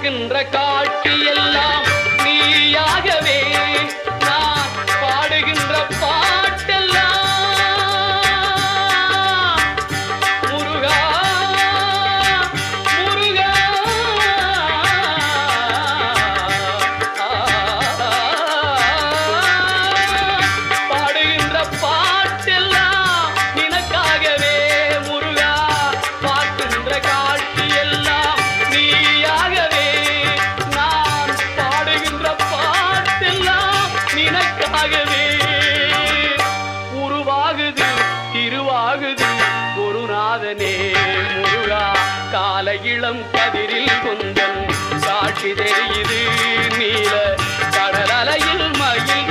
பார்க்கின்ற காட்சி எல்லாம் நீயாகவே நான் பாடுகின்ற பாட்டெல்லாம் முருகா முருகா பாடுகின்ற பாட்டெல்லாம் நினக்காகவே முருகா பார்க்கின்ற காட்சி எல்லாம் நீயாகவே நான் பாடுகின்ற பாட்டெல்லாம் நினக்காகவே உருவாகுது திருவாகுது குருநாதனே முருகா கால இளம் கதிரில் கொந்தன் சாட்சி தெரியுது நீல கடல் அலையில் மயில்